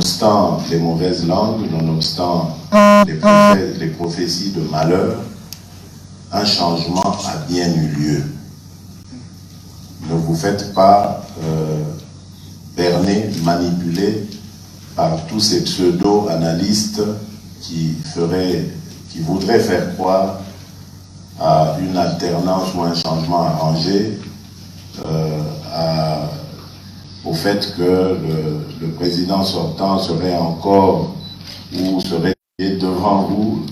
nonobstant les mauvaises langues, nonobstant les prophéties de malheur, un changement a bien eu lieu. Ne vous faites pas berner, manipuler par tous ces pseudo-analystes qui voudraient faire croire à une alternance ou un changement arrangé, au fait que le président sortant serait encore ou serait devant vous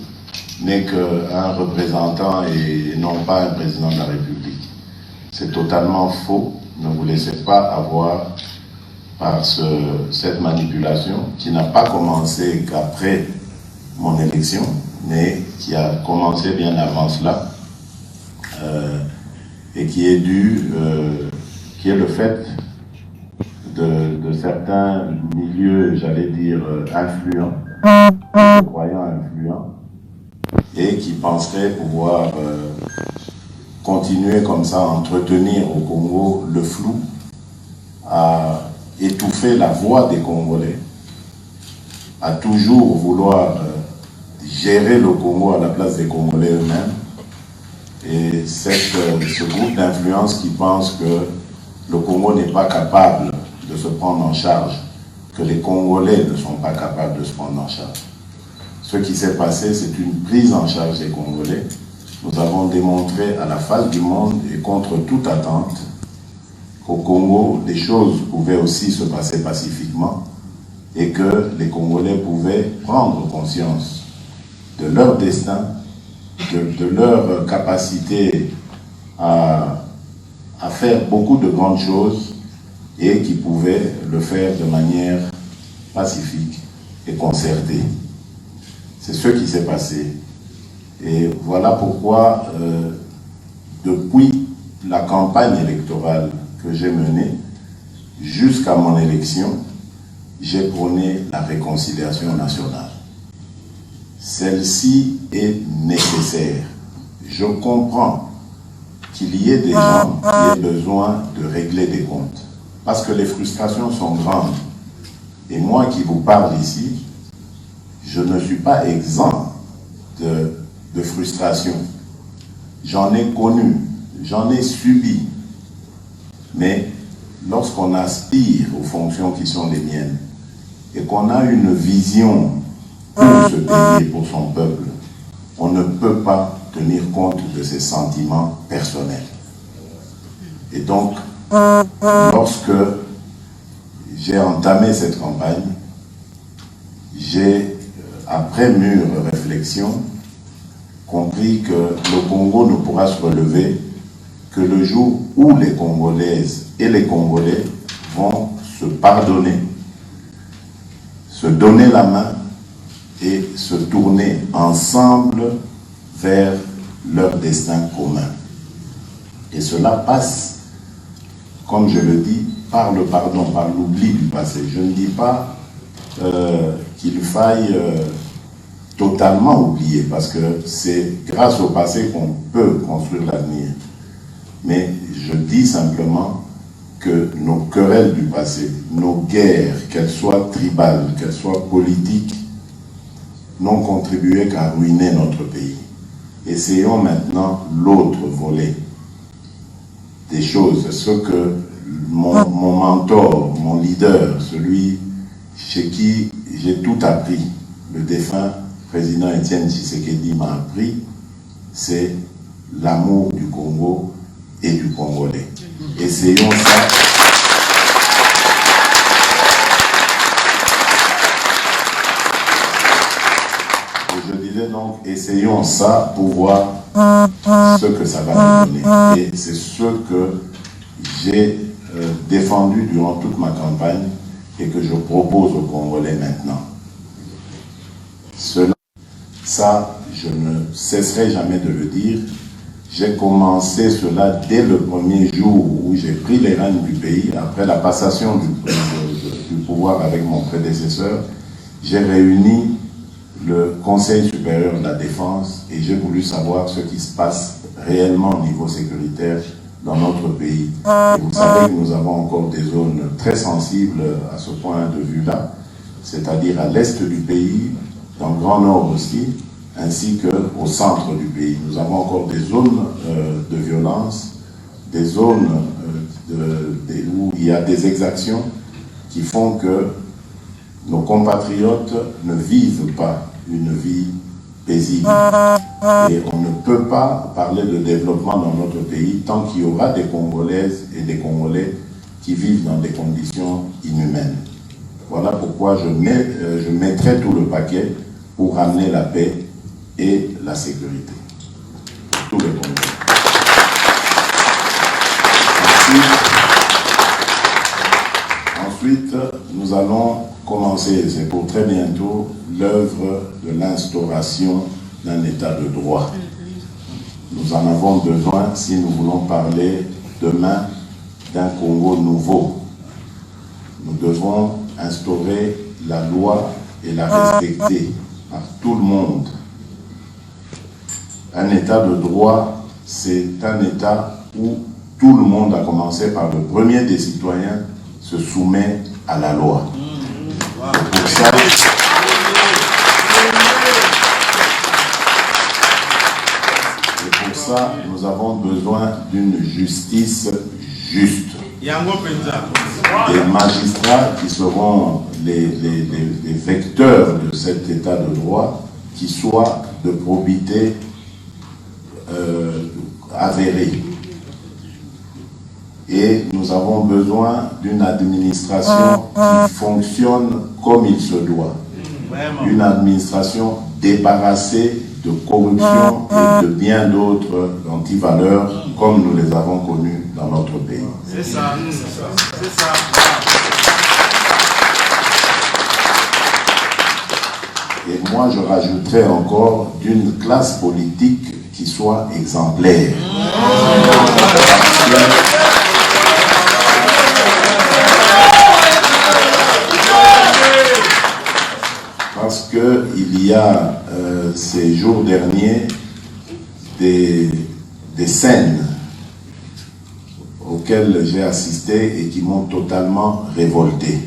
n'est qu'un représentant et non pas un président de la République. C'est totalement faux. Ne vous laissez pas avoir par cette manipulation qui n'a pas commencé qu'après mon élection, mais qui a commencé bien avant cela et qui est dû, qui est le fait de certains milieux, j'allais dire, influents, de croyants influents, et qui penseraient pouvoir continuer comme ça à entretenir au Congo le flou, à étouffer la voix des Congolais, à toujours vouloir gérer le Congo à la place des Congolais eux-mêmes. Et ce groupe d'influence qui pense que le Congo n'est pas capable de se prendre en charge, que les Congolais ne sont pas capables de se prendre en charge. Ce qui s'est passé, c'est une prise en charge des Congolais. Nous avons démontré à la face du monde et contre toute attente qu'au Congo, les choses pouvaient aussi se passer pacifiquement et que les Congolais pouvaient prendre conscience de leur destin, de leur capacité à faire beaucoup de grandes choses et qui pouvaient le faire de manière pacifique et concertée. C'est ce qui s'est passé. Et voilà pourquoi, depuis la campagne électorale que j'ai menée jusqu'à mon élection, j'ai prôné la réconciliation nationale. Celle-ci est nécessaire. Je comprends qu'il y ait des gens qui aient besoin de régler des comptes, parce que les frustrations sont grandes. Et moi qui vous parle ici, je ne suis pas exempt de frustration. J'en ai connu, j'en ai subi. Mais lorsqu'on aspire aux fonctions qui sont les miennes et qu'on a une vision pour ce pays et pour son peuple, on ne peut pas tenir compte de ses sentiments personnels. Et donc, lorsque j'ai entamé cette campagne, j'ai, après mûre réflexion, compris que le Congo ne pourra se relever que le jour où les Congolaises et les Congolais vont se pardonner, se donner la main et se tourner ensemble vers leur destin commun. Et cela passe, comme je le dis, par le pardon, par l'oubli du passé. Je ne dis pas qu'il faille totalement oublier, parce que c'est grâce au passé qu'on peut construire l'avenir. Mais je dis simplement que nos querelles du passé, nos guerres, qu'elles soient tribales, qu'elles soient politiques, n'ont contribué qu'à ruiner notre pays. Essayons maintenant l'autre volet des choses, ce que mon mentor, mon leader, celui chez qui j'ai tout appris, le défunt président Étienne Tshisekedi m'a appris, c'est l'amour du Congo et du Congolais. Essayons ça. Et je disais donc, essayons ça pour voir ce que ça va nous donner. Et c'est ce que j'ai défendu durant toute ma campagne et que je propose aux Congolais maintenant. Ça, je ne cesserai jamais de le dire. J'ai commencé cela dès le premier jour où j'ai pris les rênes du pays, après la passation du pouvoir avec mon prédécesseur. J'ai réuni le Conseil supérieur de la défense et j'ai voulu savoir ce qui se passe réellement au niveau sécuritaire dans notre pays. Et vous savez que nous avons encore des zones très sensibles à ce point de vue-là. c'est-à-dire à l'est du pays, dans le Grand Nord aussi, ainsi qu'au centre du pays. Nous avons encore des zones de violence, des zones où il y a des exactions qui font que nos compatriotes ne vivent pas une vie paisible. Et on ne peut pas parler de développement dans notre pays tant qu'il y aura des Congolaises et des Congolais qui vivent dans des conditions inhumaines. Voilà pourquoi je mettrai tout le paquet pour ramener la paix et la sécurité pour tous les Congolais. Ensuite, nous allons commencer, c'est pour très bientôt, l'œuvre de l'instauration d'un état de droit. Nous en avons besoin si nous voulons parler demain d'un Congo nouveau. Nous devons instaurer la loi et la respecter par tout le monde. Un état de droit, c'est un état où tout le monde, à commencer par le premier des citoyens, se soumet à la loi. Et pour ça, nous avons besoin d'une justice juste. Des magistrats qui seront les vecteurs de cet état de droit, qui soient de probité avérée. Et nous avons besoin d'une administration qui fonctionne comme il se doit. Une administration débarrassée de corruption et de bien d'autres antivaleurs comme nous les avons connues dans notre pays. C'est ça, c'est ça. Et moi, je rajouterais encore d'une classe politique qui soit exemplaire. Parce qu'il y a ces jours derniers des scènes auxquelles j'ai assisté et qui m'ont totalement révolté.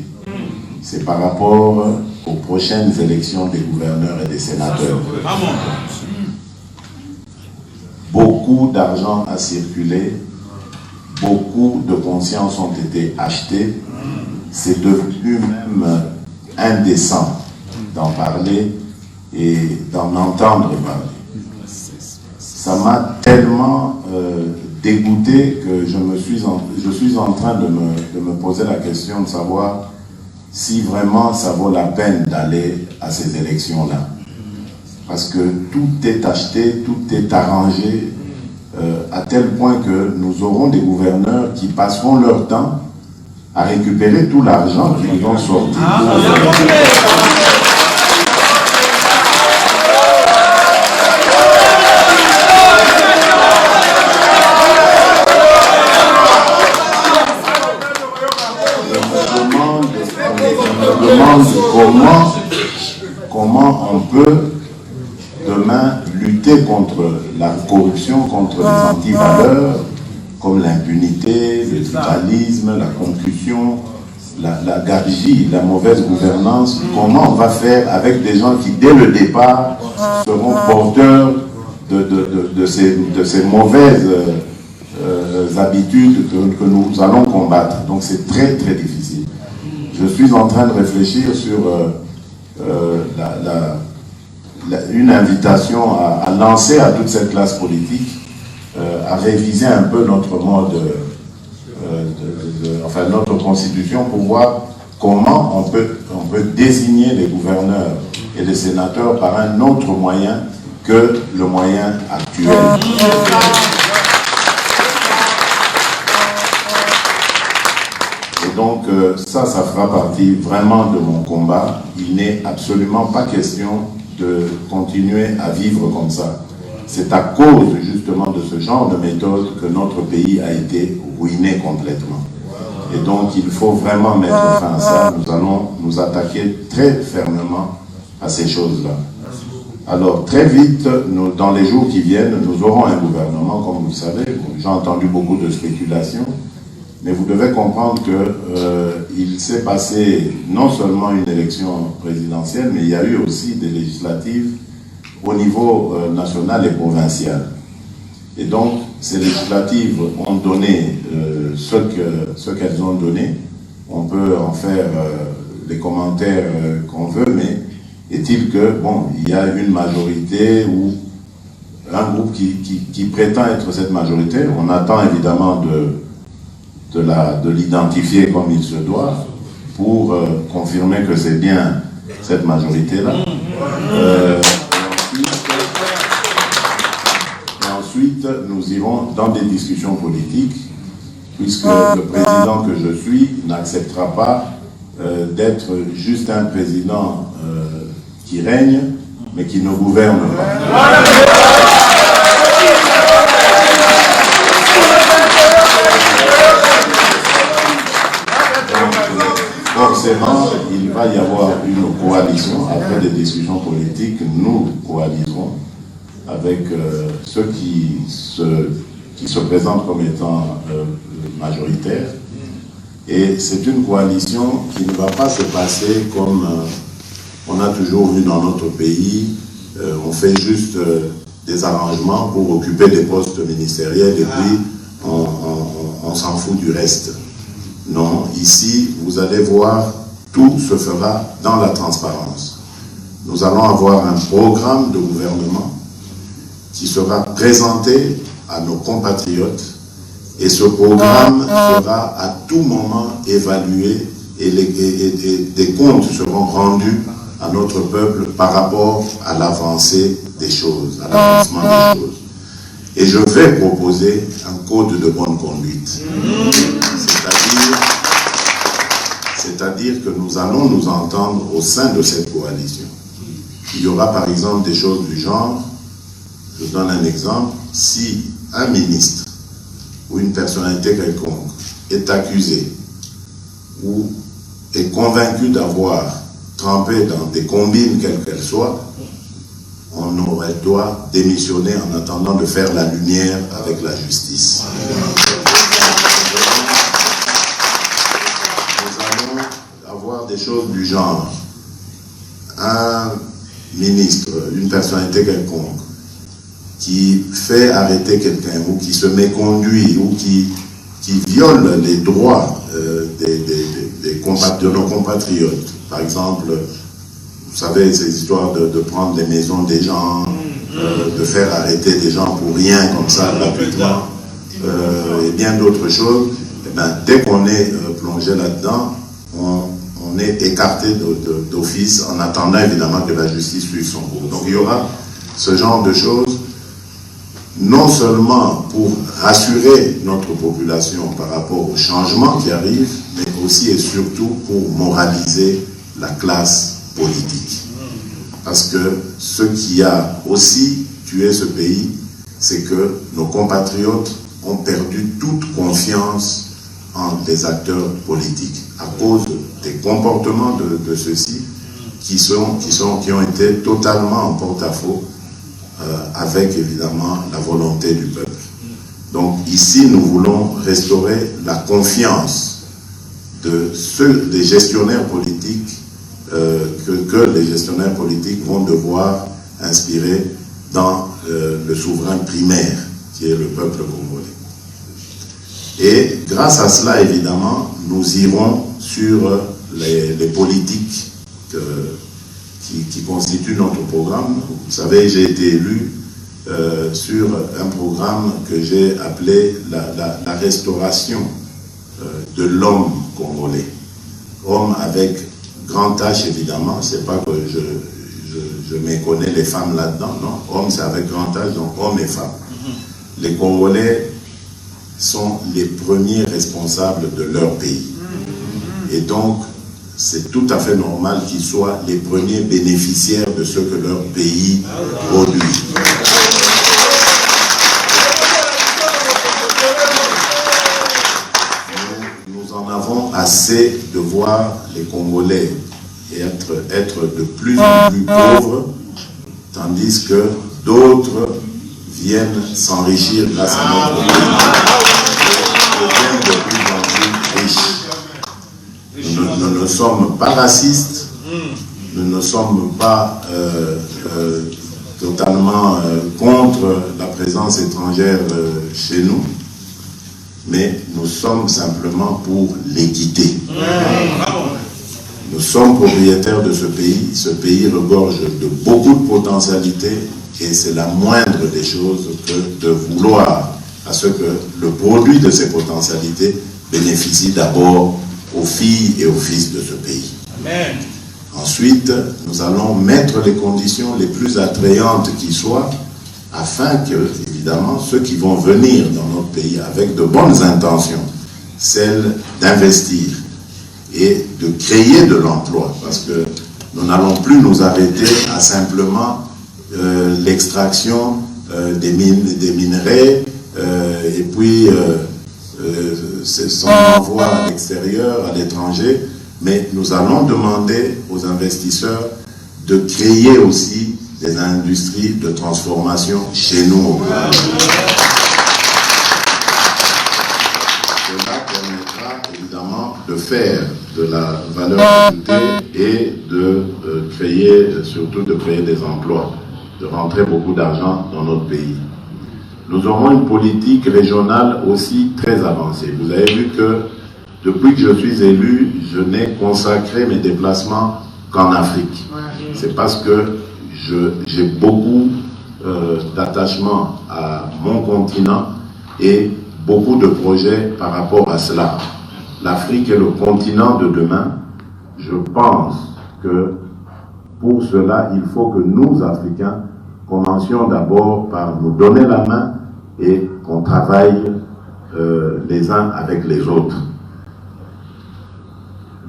C'est par rapport aux prochaines élections des gouverneurs et des sénateurs. Beaucoup d'argent a circulé, beaucoup de consciences ont été achetées. C'est devenu même indécent d'en parler et d'en entendre parler. Ça m'a tellement dégoûté que je suis en train de me poser la question de savoir si vraiment ça vaut la peine d'aller à ces élections-là. Parce que tout est acheté, tout est arrangé, à tel point que nous aurons des gouverneurs qui passeront leur temps à récupérer tout l'argent qu'ils nous ont sorti. Je me demande comment on peut demain lutter contre la corruption, contre les antivaleurs, comme l'impunité, le tribalisme, la concussion, la gabegie, la mauvaise gouvernance. Comment on va faire avec des gens qui, dès le départ, seront porteurs de ces mauvaises habitudes que nous allons combattre. Donc c'est très très difficile. Je suis en train de réfléchir sur une invitation à lancer à toute cette classe politique, à réviser un peu notre mode, enfin notre constitution, pour voir comment on peut désigner les gouverneurs et les sénateurs par un autre moyen que le moyen actuel. Et donc ça fera partie vraiment de mon combat. Il n'est absolument pas question de continuer à vivre comme ça. C'est à cause justement de ce genre de méthode que notre pays a été ruiné complètement. Et donc il faut vraiment mettre fin à ça. Nous allons nous attaquer très fermement à ces choses-là. Alors très vite, dans les jours qui viennent, nous aurons un gouvernement, comme vous le savez. J'ai entendu beaucoup de spéculations. Mais vous devez comprendre qu'il s'est passé non seulement une élection présidentielle, mais il y a eu aussi des législatives au niveau national et provincial. Et donc, ces législatives ont donné ce qu'elles ont donné. On peut en faire les commentaires qu'on veut, mais est-il que, bon, il y a une majorité ou un groupe qui prétend être cette majorité. On attend évidemment de l'identifier comme il se doit pour confirmer que c'est bien cette majorité-là. Ensuite, nous irons dans des discussions politiques, puisque le président que je suis n'acceptera pas d'être juste un président qui règne, mais qui ne gouverne pas. Forcément, il va y avoir une coalition. Après des discussions politiques, nous coaliserons avec ceux qui se présentent comme étant majoritaires. Et c'est une coalition qui ne va pas se passer comme on a toujours vu dans notre pays. On fait juste des arrangements pour occuper des postes ministériels et puis on s'en fout du reste. Non, ici, vous allez voir, tout se fera dans la transparence. Nous allons avoir un programme de gouvernement qui sera présenté à nos compatriotes et ce programme sera à tout moment évalué et des comptes seront rendus à notre peuple par rapport à l'avancée des choses, à l'avancement des choses. Et je vais proposer un code de bonne conduite. C'est-à-dire que nous allons nous entendre au sein de cette coalition. Il y aura par exemple des choses du genre, je donne un exemple, si un ministre ou une personnalité quelconque est accusé ou est convaincu d'avoir trempé dans des combines quelles qu'elles soient, on aurait doit démissionner en attendant de faire la lumière avec la justice. Nous allons avoir des choses du genre. Un ministre, une personnalité quelconque, qui fait arrêter quelqu'un ou qui se méconduit ou qui viole les droits de nos compatriotes. Par exemple, vous savez, ces histoires de prendre les maisons des gens, de faire arrêter des gens pour rien comme ça, gratuitement, et bien d'autres choses. Et bien, dès qu'on est plongé là-dedans, on est écarté d'office en attendant évidemment que la justice suive son cours. Donc il y aura ce genre de choses, non seulement pour rassurer notre population par rapport aux changements qui arrivent, mais aussi et surtout pour moraliser la classe politique. Parce que ce qui a aussi tué ce pays, c'est que nos compatriotes ont perdu toute confiance en les acteurs politiques à cause des comportements de ceux-ci qui ont été totalement en porte-à-faux avec évidemment la volonté du peuple. Donc ici, nous voulons restaurer la confiance des gestionnaires politiques que les gestionnaires politiques vont devoir inspirer dans le souverain primaire, qui est le peuple congolais. Et grâce à cela, évidemment, nous irons sur les politiques qui constituent notre programme. Vous savez, j'ai été élu sur un programme que j'ai appelé la restauration de l'homme congolais. Homme avec grand H, évidemment, c'est pas que je méconnais les femmes là-dedans, non. Homme, c'est avec grand H, donc homme et femme. Les Congolais sont les premiers responsables de leur pays. Et donc, c'est tout à fait normal qu'ils soient les premiers bénéficiaires de ce que leur pays produit. Nous en avons assez de voir les Congolais être de plus en plus pauvres, tandis que d'autres viennent s'enrichir grâce à notre pays. Ils deviennent de plus en plus ne sommes pas racistes, nous ne sommes pas totalement contre la présence étrangère chez nous, mais nous sommes simplement pour l'équité. Nous sommes propriétaires de ce pays regorge de beaucoup de potentialités et c'est la moindre des choses que de vouloir à ce que le produit de ces potentialités bénéficie d'abord aux filles et aux fils de ce pays. Amen. Ensuite, nous allons mettre les conditions les plus attrayantes qui soient afin que, évidemment, ceux qui vont venir dans notre pays avec de bonnes intentions, celles d'investir et de créer de l'emploi, parce que nous n'allons plus nous arrêter à simplement l'extraction des minerais et puis son envoi à l'extérieur, à l'étranger, mais nous allons demander aux investisseurs de créer aussi des industries de transformation chez nous au Ghana. Cela permettra évidemment de faire de la valeur ajoutée et de créer, surtout de créer des emplois, de rentrer beaucoup d'argent dans notre pays. Nous aurons une politique régionale aussi très avancée. Vous avez vu que depuis que je suis élu, je n'ai consacré mes déplacements qu'en Afrique. C'est parce que j'ai beaucoup d'attachement à mon continent et beaucoup de projets par rapport à cela. L'Afrique est le continent de demain. Je pense que pour cela, il faut que nous, Africains, commencions d'abord par nous donner la main et qu'on travaille les uns avec les autres.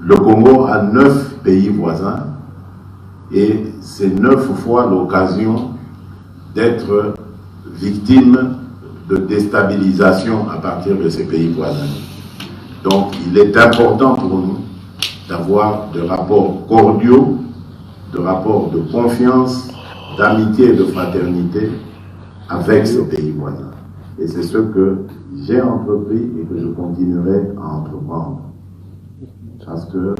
Le Congo a 9 pays voisins et c'est 9 fois l'occasion d'être victime de déstabilisation à partir de ces pays voisins. Donc il est important pour nous d'avoir des rapports cordiaux, de rapports de confiance, d'amitié et de fraternité avec ces pays voisins. Et c'est ce que j'ai entrepris et que je continuerai à entreprendre. Parce que,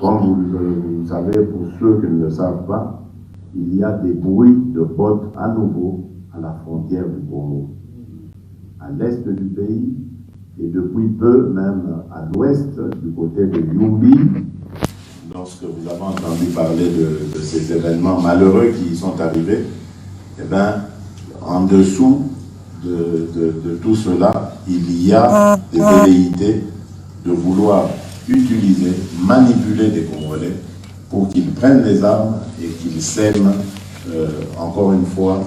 comme vous le savez, pour ceux qui ne le savent pas, il y a des bruits de bottes à nouveau à la frontière du Congo. À l'est du pays, et depuis peu même à l'ouest, du côté de Yumbi, lorsque vous avez entendu parler de ces événements malheureux qui y sont arrivés, eh bien, en dessous de tout cela, il y a des velléités de vouloir utiliser, manipuler des Congolais pour qu'ils prennent les armes et qu'ils sèment, encore une fois,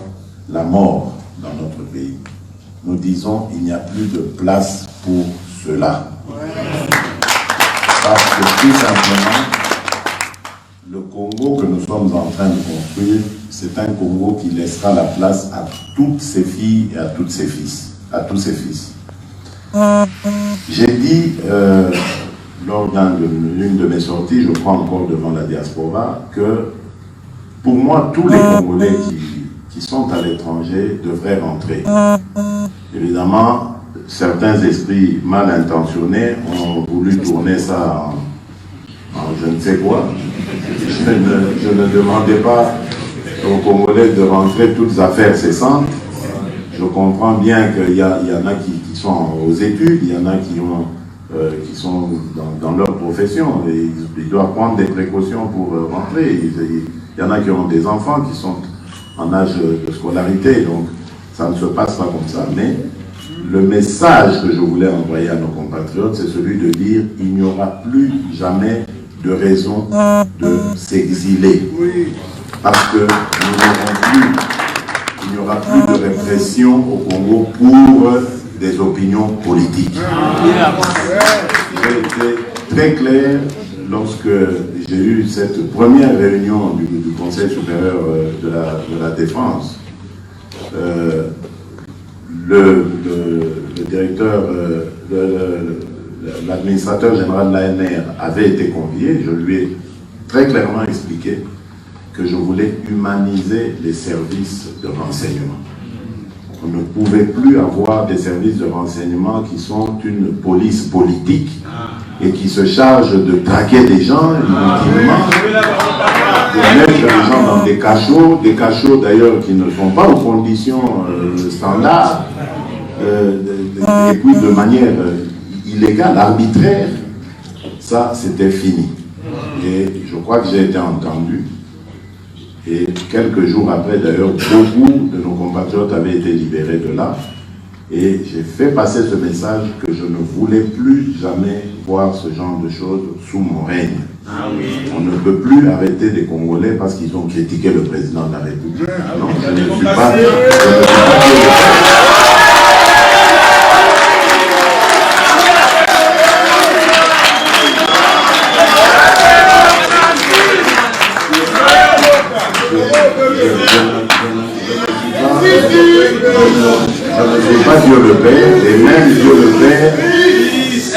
la mort dans notre pays. Nous disons qu'il n'y a plus de place pour cela. Parce que tout simplement, le Congo que nous sommes en train de construire, c'est un Congo qui laissera la place à toutes ses filles et à tous ses fils. J'ai dit lors d'une de mes sorties, je crois encore devant la diaspora, que pour moi, tous les Congolais qui sont à l'étranger devraient rentrer. Évidemment, certains esprits mal intentionnés ont voulu tourner ça en je ne sais quoi. Je ne demandais pas aux Congolais de rentrer toutes affaires cessantes. Je comprends bien qu'il y en a qui sont aux études, il y en a qui sont dans leur profession et ils doivent prendre des précautions pour rentrer. Il y en a qui ont des enfants qui sont en âge de scolarité, donc ça ne se passe pas comme ça. Mais le message que je voulais envoyer à nos compatriotes, c'est celui de dire il n'y aura plus jamais de raison de s'exiler. Parce que il n'y aura plus de répression au Congo pour des opinions politiques. J'ai été très clair lorsque j'ai eu cette première réunion du Conseil supérieur de la défense. Le directeur, l'administrateur général de l'ANR avait été convié. Je lui ai très clairement expliqué que je voulais humaniser les services de renseignement. On ne pouvait plus avoir des services de renseignement qui sont une police politique et qui se charge de traquer des gens, inutilement, de mettre les gens dans des cachots d'ailleurs qui ne sont pas aux conditions standards, et puis de manière illégale, arbitraire. Ça, c'était fini. Et je crois que j'ai été entendu. Et quelques jours après, d'ailleurs, beaucoup de nos compatriotes avaient été libérés de là. Et j'ai fait passer ce message que je ne voulais plus jamais voir ce genre de choses sous mon règne. On ne peut plus arrêter des Congolais parce qu'ils ont critiqué le président de la République. Non, je ne suis pas... Je ne suis pas Dieu le Père, et même Dieu le Père,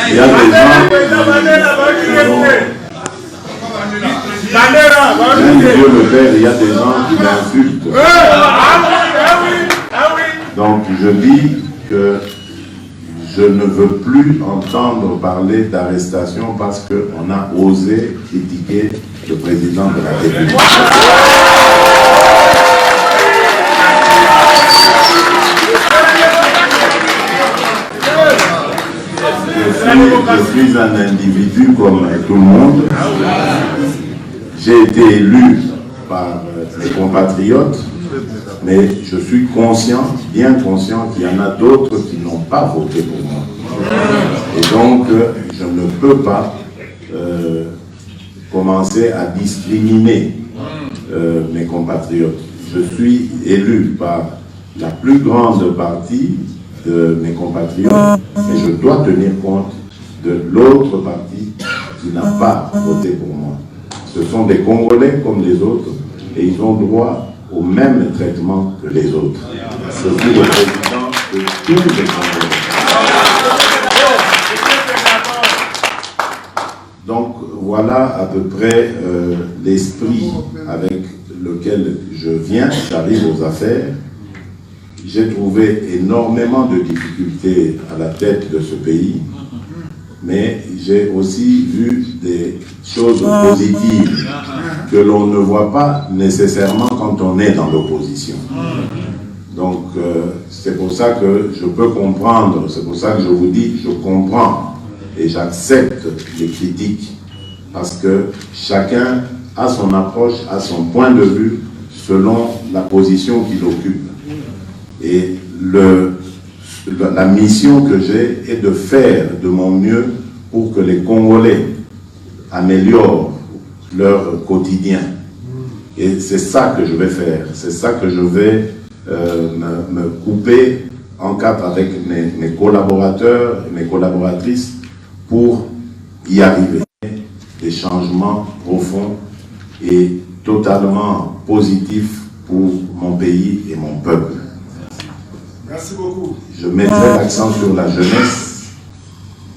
il y a des gens même Dieu le Père, il y a des gens qui l'insultent. Donc je dis que je ne veux plus entendre parler d'arrestation parce qu'on a osé critiquer le président de la République. Je suis un individu comme tout le monde. J'ai été élu par mes compatriotes, mais je suis conscient, bien conscient qu'il y en a d'autres qui n'ont pas voté pour moi. Et donc, je ne peux pas commencer à discriminer mes compatriotes. Je suis élu par la plus grande partie de mes compatriotes, mais je dois tenir compte de l'autre partie qui n'a pas voté pour moi. Ce sont des Congolais comme les autres et ils ont droit au même traitement que les autres. Je suis le président de tous les Congolais. Donc voilà à peu près l'esprit avec lequel je viens, j'arrive aux affaires. J'ai trouvé énormément de difficultés à la tête de ce pays, mais j'ai aussi vu des choses positives que l'on ne voit pas nécessairement quand on est dans l'opposition. Donc c'est pour ça que je peux comprendre, c'est pour ça que je vous dis, je comprends et j'accepte les critiques, parce que chacun a son approche, a son point de vue selon la position qu'il occupe. Et la mission que j'ai est de faire de mon mieux pour que les Congolais améliorent leur quotidien. Et c'est ça que je vais faire. C'est ça que je vais me couper en quatre avec mes collaborateurs et mes collaboratrices pour y arriver. Des changements profonds et totalement positifs pour mon pays et mon peuple. Merci beaucoup. Je mettrai l'accent sur la jeunesse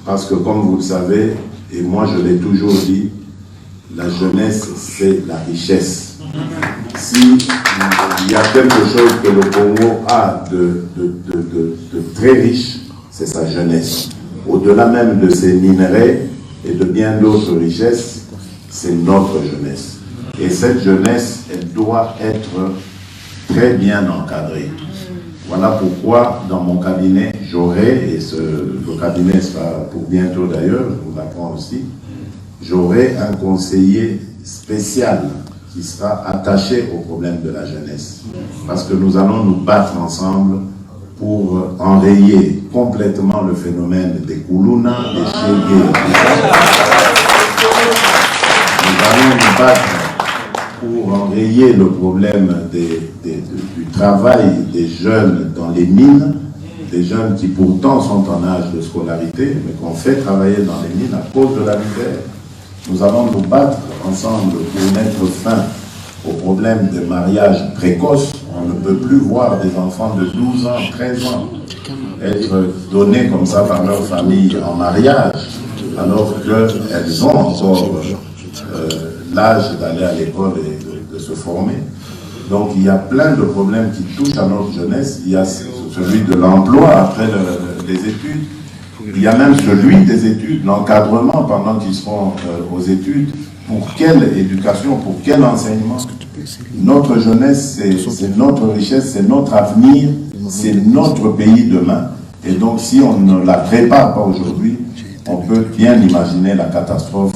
parce que, comme vous le savez, et moi je l'ai toujours dit, la jeunesse c'est la richesse. Si il y a quelque chose que le Congo a de très riche, c'est sa jeunesse. Au-delà même de ses minerais et de bien d'autres richesses, c'est notre jeunesse. Et cette jeunesse, elle doit être très bien encadrée. Voilà pourquoi dans mon cabinet, j'aurai, et le cabinet sera pour bientôt d'ailleurs, je vous l'apprends aussi, j'aurai un conseiller spécial qui sera attaché au problème de la jeunesse. Parce que nous allons nous battre ensemble pour enrayer complètement le phénomène des Koulouna, des Chégué. Nous allons nous battre pour enrayer le problème du travail des jeunes dans les mines, des jeunes qui pourtant sont en âge de scolarité, mais qu'on fait travailler dans les mines à cause de la misère. Nous allons nous battre ensemble pour mettre fin au problème des mariages précoces. On ne peut plus voir des enfants de 12 ans, 13 ans être donnés comme ça par leur famille en mariage, alors qu'elles ont encore l'âge d'aller à l'école et de se former. Donc il y a plein de problèmes qui touchent à notre jeunesse. Il y a celui de l'emploi après les études. Il y a même celui des études, l'encadrement pendant qu'ils seront aux études. Pour quelle éducation, pour quel enseignement? Notre jeunesse, c'est notre richesse, c'est notre avenir, c'est notre pays demain. Et donc, si on ne la prépare pas aujourd'hui, on peut bien imaginer la catastrophe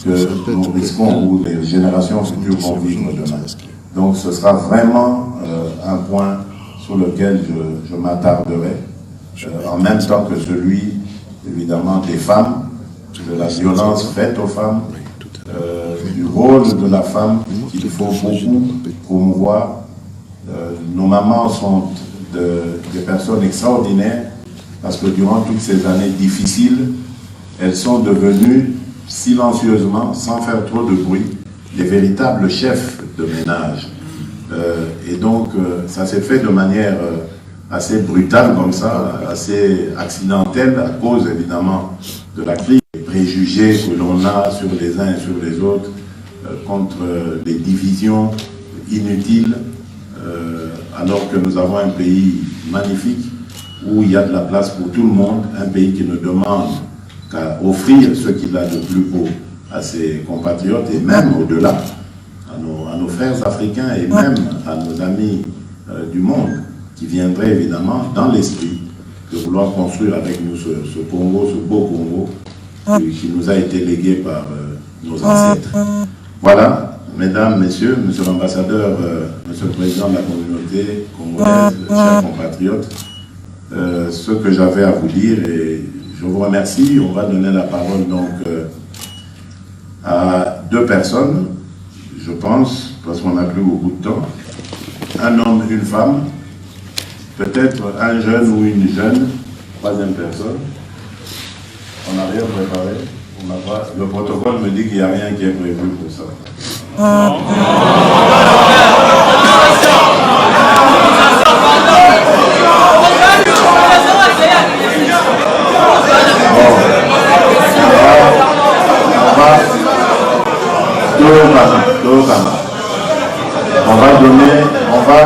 que nous risquons ou les générations futures vont vivre demain. Donc, ce sera vraiment un point sur lequel je m'attarderai, en même temps que celui, évidemment, des femmes, de la violence faite aux femmes, du rôle de la femme qu'il faut beaucoup promouvoir. Nos mamans sont des personnes extraordinaires parce que durant toutes ces années difficiles, elles sont devenues silencieusement, sans faire trop de bruit, des véritables chefs de ménage. Et donc, ça s'est fait de manière assez brutale comme ça, assez accidentelle, à cause évidemment de la crise, des préjugés que l'on a sur les uns et sur les autres, contre les divisions inutiles, alors que nous avons un pays magnifique où il y a de la place pour tout le monde, un pays qui ne demande qu'à offrir ce qu'il a de plus beau à ses compatriotes et même au-delà, à nos frères africains et même à nos amis du monde qui viendraient évidemment dans l'esprit de vouloir construire avec nous ce Congo, ce beau Congo qui nous a été légué par nos ancêtres. Voilà, mesdames, messieurs, monsieur l'ambassadeur, monsieur le président de la communauté congolaise, chers compatriotes, ce que j'avais à vous dire, et je vous remercie. On va donner la parole donc à deux personnes, je pense, parce qu'on n'a plus beaucoup de temps. Un homme, une femme, peut-être un jeune ou une jeune, troisième personne. On n'a rien préparé. Le protocole me dit qu'il n'y a rien qui est prévu pour ça.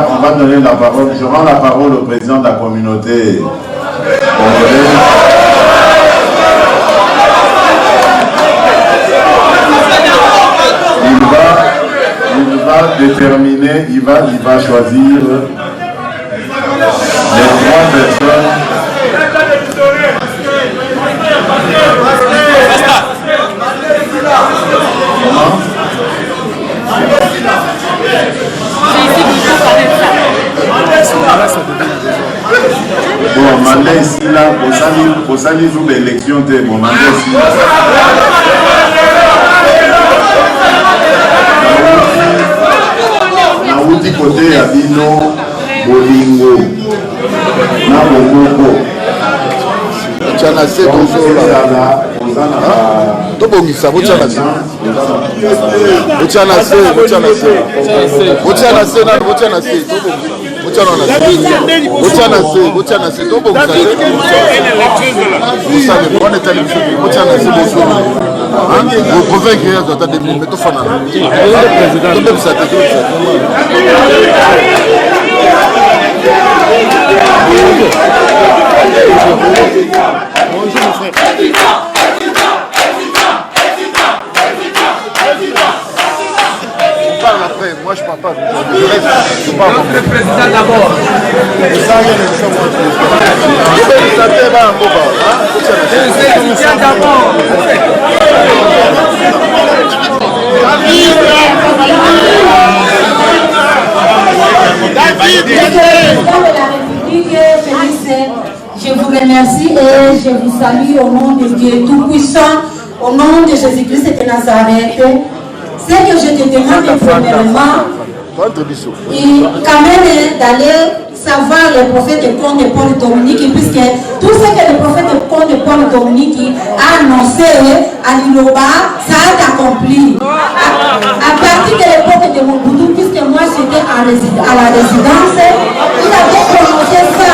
On va donner la parole. Je rends la parole au président de la communauté congolaise. Il va déterminer, il va choisir les trois personnes. Comment? Bon, mandé ici là, pour ça, ils ont l'élection de mon mandé ici là. Nauti côté à Bino, Bolingo, na Bokoko. Tchanase Bozola. Tobongisa, Bochanase. Bochanase. Vous savez, on est allé vous pouvez écrire dans ta démine, mais tout fanal. Bonjour mon frère. Parle après, moi je parle pas. Je parle le président d'abord. Je vous remercie et je vous salue au nom de Dieu Tout-Puissant, au nom de Jésus-Christ de Nazareth. C'est que je te demande premièrement, et quand même d'aller savoir le prophète de Comte de Paul Dominique, puisque tout ce que le prophète de Comte de Paul Dominique a annoncé à l'Iloba, ça a été accompli. À partir de l'époque de Mobutu, puisque moi j'étais à la résidence, il avait prononcé ça,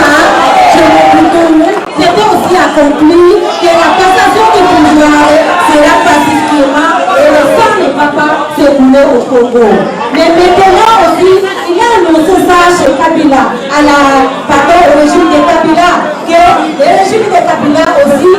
c'était aussi accompli que la passation du pouvoir sera pacifiquement et le sang de papa se coulait au Congo. Mais maintenant aussi, il a annoncé ça chez Kabila, au régime de Kabila, que le régime de Kabila aussi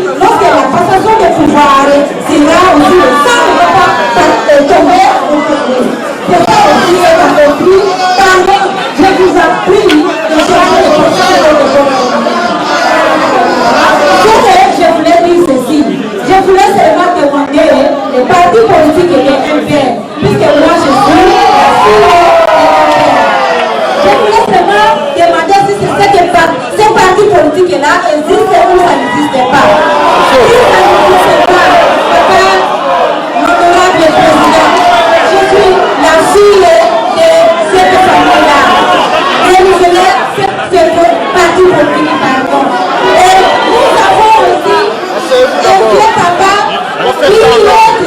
c'est où ça n'existe pas. Si ça n'existe pas, papa, l'honorable président, je suis la fille de cette famille-là. Et nous venons cette partie politique, pardon. Et nous avons aussi un vieux papa qui est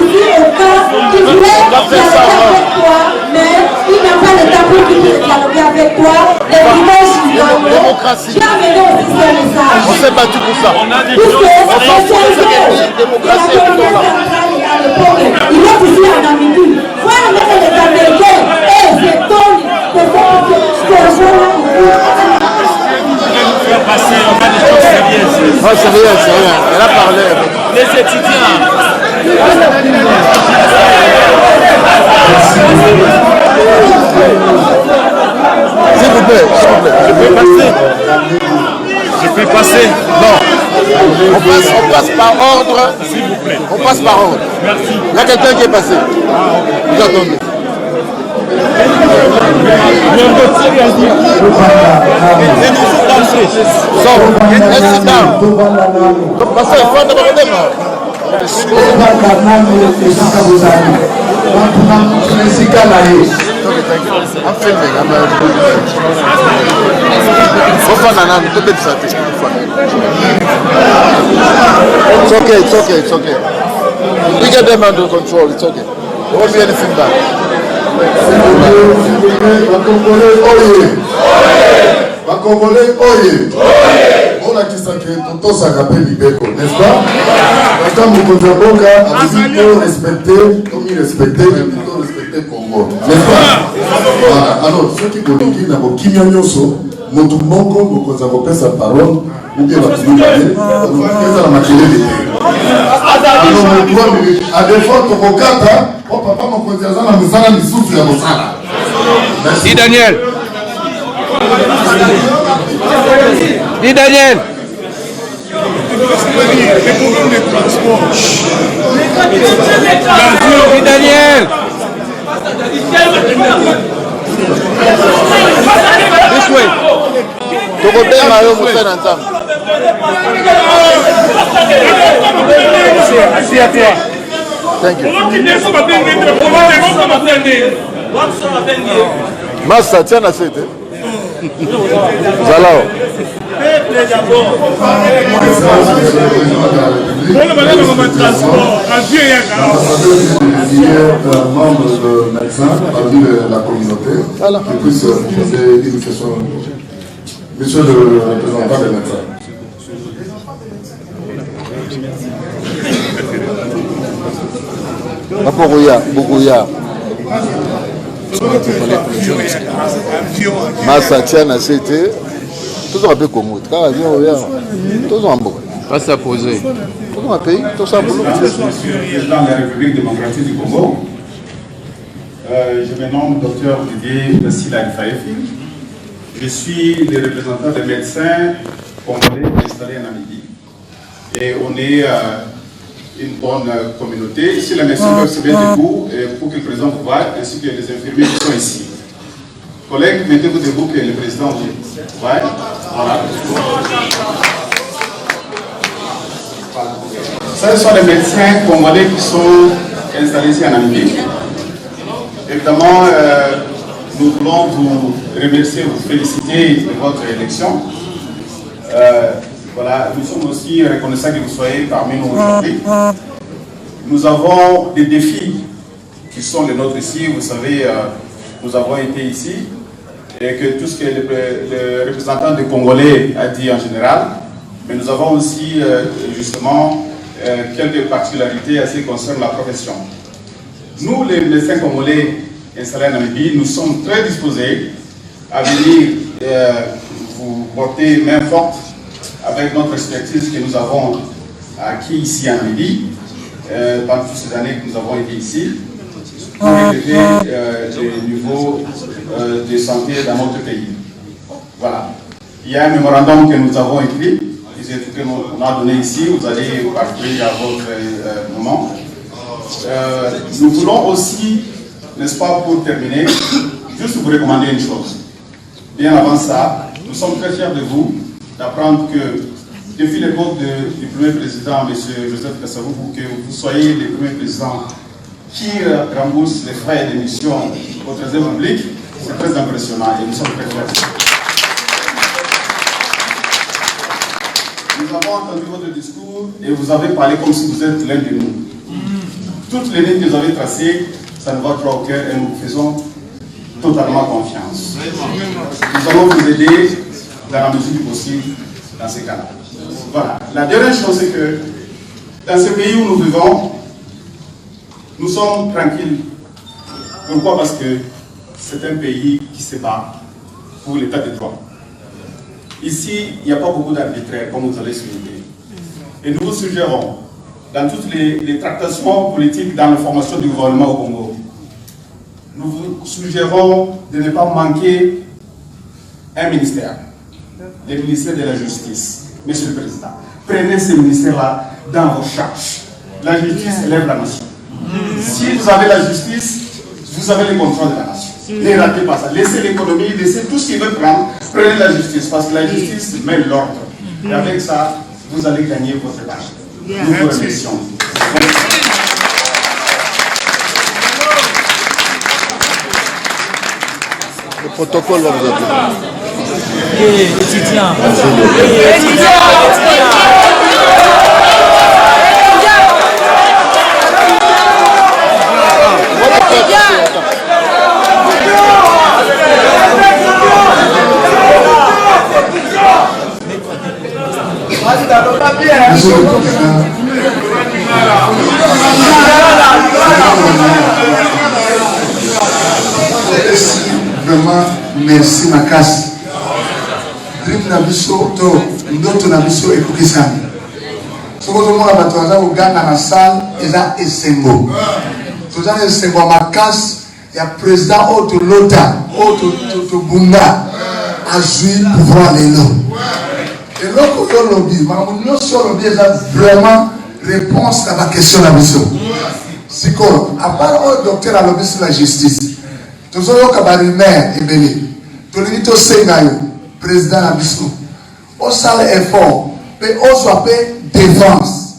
ici au camp, qui voulait dialoguer avec toi, mais il n'a pas le temps pour qu'il puisse dialoguer avec toi. Les dimanches, Démocratie. j'ai amené aussi ce message. On s'est battu pour ça. Puisque Démocratie est plutôt là. il est ici en Namibie. Voilà même les Américains. Et c'est ton que ce jour-là. Oh, c'est rien. Elle a parlé. Les étudiants. S'il vous plaît. Je peux passer. Je peux passer. Non. On passe par ordre. S'il vous plaît. On passe par ordre. Merci. Il y a quelqu'un qui est passé. Vous attendez. Sors. Reste down. Passez, il faut d'abord démarrer. I'm filming. It's okay. We get them under control. It's okay. There won't be anything bad. Congolais, oye! On a qui s'inquiète, tout ça rappelle Libéco, n'est-ce pas? Quand Mokonzaboka a dit qu'il respecter, comme il respectait, il faut respecter Congo, n'est-ce pas? Alors, ceux qui connaissent la Kimia Nyoso, Motumoko, Mokonzaboka sa parole, ou bien la Toulouse, la maquillée. Alors, à défaut, Tokokata, oh papa, Mokonzazana, Moussala, Missoufia, Moussala. Dis Daniel. Dis Daniel. Dis Daniel. This way. Tokobé Mario Moussa ensemble. Assis à toi. Thank you. Massa, tiens la fête. Zalao. Membre de médecins parmi la communauté qui puisse poser une question. Monsieur le représentant des médecins. Bougoya. Massa Tiana c'était tout un peu comme autre. Car tout un peu. Pas ça poser. Tout un pays, tout ça boulot. Je suis président de la République démocratique du Congo. Je me nomme Dr Olivier Tassila Fayefi. Je suis le représentant des médecins congolais installés en Namibie. Et on est une bonne communauté. Ici, les médecins peuvent se mettre debout pour que le président voie, ainsi que les infirmiers qui sont ici. Collègues, mettez-vous debout que le président voie. Voilà. Ce sont les médecins congolais qui sont installés ici en Namibie. Évidemment, nous voulons vous remercier, vous féliciter de votre élection. Voilà, nous sommes aussi reconnaissants que vous soyez parmi nous aujourd'hui. Nous avons des défis qui sont les nôtres ici. Vous savez, nous avons été ici et que tout ce que le représentant des Congolais a dit en général, mais nous avons aussi justement quelques particularités à ce qui concerne la profession. Nous, les médecins congolais installés en Namibie, nous sommes très disposés à venir vous porter main forte avec notre expertise que nous avons acquis ici en Namibie, pendant toutes ces années que nous avons été ici, pour élever les niveaux de santé dans notre pays. Voilà. Il y a un mémorandum que nous avons écrit, qu'on a donné ici, vous allez parcourir à votre moment. Nous voulons aussi, n'est-ce pas, pour terminer, juste vous recommander une chose. Bien avant ça, nous sommes très fiers de vous, d'apprendre que défie les côtes du premier président, M. Joseph Kassabou, pour que vous soyez le premier président qui rembourse les frais d'émission au Trésor public. C'est très impressionnant et nous sommes très fiers. Nous avons entendu votre discours et vous avez parlé comme si vous êtes l'un de nous. Toutes les lignes que vous avez tracées, ça nous va droit au cœur et nous vous faisons totalement confiance. Nous allons vous aider dans la mesure du possible dans ces cas-là. Voilà. La dernière chose, c'est que dans ce pays où nous vivons, nous sommes tranquilles. Pourquoi? Parce que c'est un pays qui se bat pour l'état de droit. Ici, il n'y a pas beaucoup d'arbitraires, comme vous allez souligner. Et nous vous suggérons, dans toutes les tractations politiques dans la formation du gouvernement au Congo, nous vous suggérons de ne pas manquer un ministère, le ministère de la Justice. Monsieur le Président, prenez ce ministère-là dans vos charges. La justice élève la nation. Si vous avez la justice, vous avez le contrôle de la nation. Ne ratez pas ça. Laissez l'économie, laissez tout ce qu'ils veulent prendre. Prenez la justice, parce que la justice met l'ordre. Et avec ça, vous allez gagner votre tâche. Nous vous remercions. Le protocole va vous appeler. Étudiant. Monsieur le Président, vraiment merci makasi. Dream na biso to ndoto na biso ekokisami. Soko tomona bato baza koganda na salle eza esengo. Toza na esengo makasi ya président oyo tolota oyo tobunda azwi pouvoir lelo. eloko yo lobi makambo nyonso lobi eza vraiment réponse à ma question na biso sikoyo apart oyo docteur alobi sur la justice tozoyoka barumeur ebele tolingi tosenga yo président na biso osala effort mpe ozwa mpe défense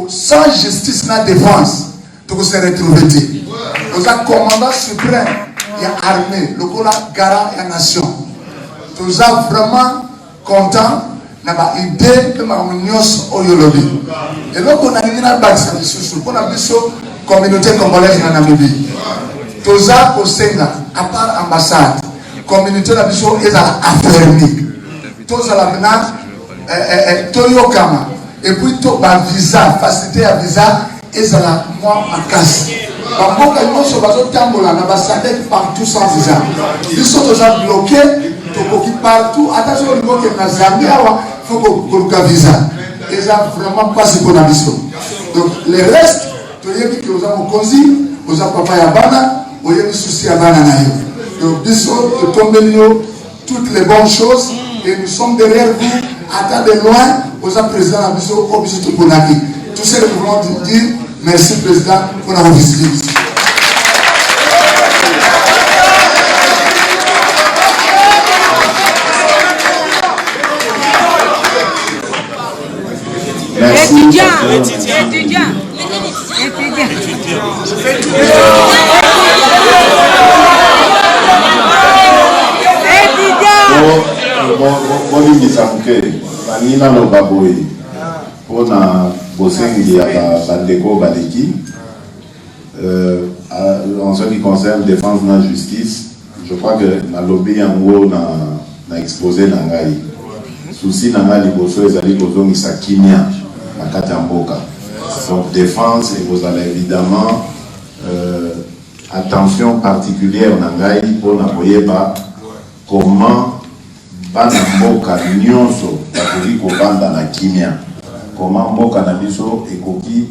sans justice na défense tokose retrouve te toza commandant suprême ya armée lokola garant ya nation toza vraiment content na ba idée pe makambo nyonso oyo lobi eloko nalingi nabakisa lisusu mpona biso communauté congolaise na Namibie toza kosenga à part ambassade communauté na biso ezala affermi tozala mena toyokama et puis to ba visa facilité ya visa ezala mwa makasi bamboka nyonso bazotambola na basadek partout sans visa biso toza bloqué tokoki partout attention au niveau que na Zambie awa faut koluka visa eza vraiment mpasi mpona biso donc le reste toyebi ke oza mokonzi oza papa ya bana oyebi susi ya bana na yo donc biso totombeli yo toutes les bonnes choses et nous sommes derrière vous ata de loin oza président na biso oyo biso toponaki tout ce que nous voulons dire merci président mpona kovisite biso. Étudiant. Nina no baboy pona bosengi ya bandeko baleki en ce qui concerne défense de la justice, je crois que na lobby yango na exposé na ngai souci na ngai liboso ezali kozongisa kimia na kati ya mboka. Donc défense et vous allez évidemment attention particulière na ngai pona koyeba comment bana mboka nyonso bakoki kobanda na kimia, comment mboka na biso ekoki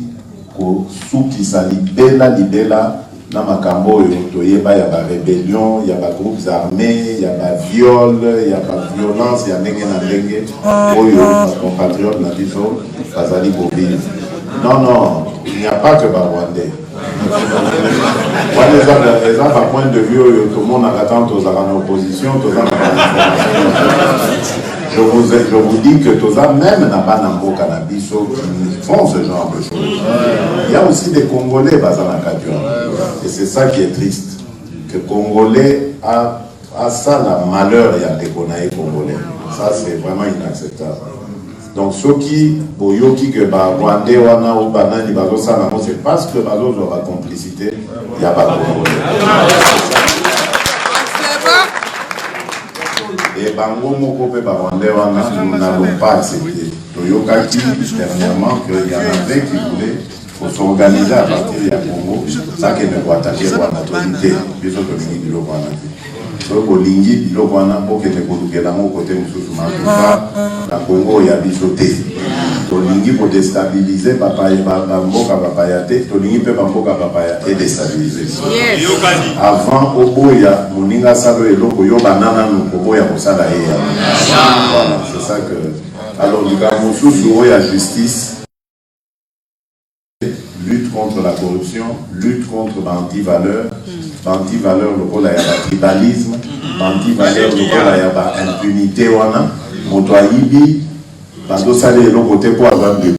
kosukisa libela na makambo oyo toyeba ya ba rébellion, ya ba groupes armés, ya ba viol, ya ba violence ya ndenge na ndenge oyo ba compatriotes na biso bazali kobina. Non, il n'y a pas que ba Rwandais. Les gens, point de vue, tout le monde attend aux oppositions, aux je vous dis que tous même dans Banambo Cannabis qui font ce genre de choses. Il y a aussi des Congolais basés dans Katuan. Et c'est ça qui est triste. Que Congolais a ça, la malheur, il y a des Congolais. Ça, c'est vraiment inacceptable. Donc, ceux qui, boyoki que Rwandais ou Banani, c'est parce que Bazo ont la complicité, il n'y a pas de Congolais. Et Bango Mokope Rwandais, nous n'avons pas accepté. Toyokaki, dernièrement, qu'il y en avait qui voulaient s'organiser à partir du Congo, ça qui ne doit attaquer Rwanda, l'autorité, puis autres pays de Rwanda. Donc, au Lingi, biloko wana pour que ne kodukela mo côté mususu makufa la Congo ya bisoté. To Lingi pour déstabiliser papa mboka papa ya te, to Lingi pe mboka papa ya et déstabiliser. Avant oboya moninga salo eloko yo banana no koboya kosala ya. Voilà, c'est ça que alors du cas mususu oya justice lutte contre la corruption, lutte contre l'anti-valeur, anti-valeur le rôle à tribalisme, anti-valeur le rôle à impunité wana, moto ayibi, bando sale le côté pour avoir de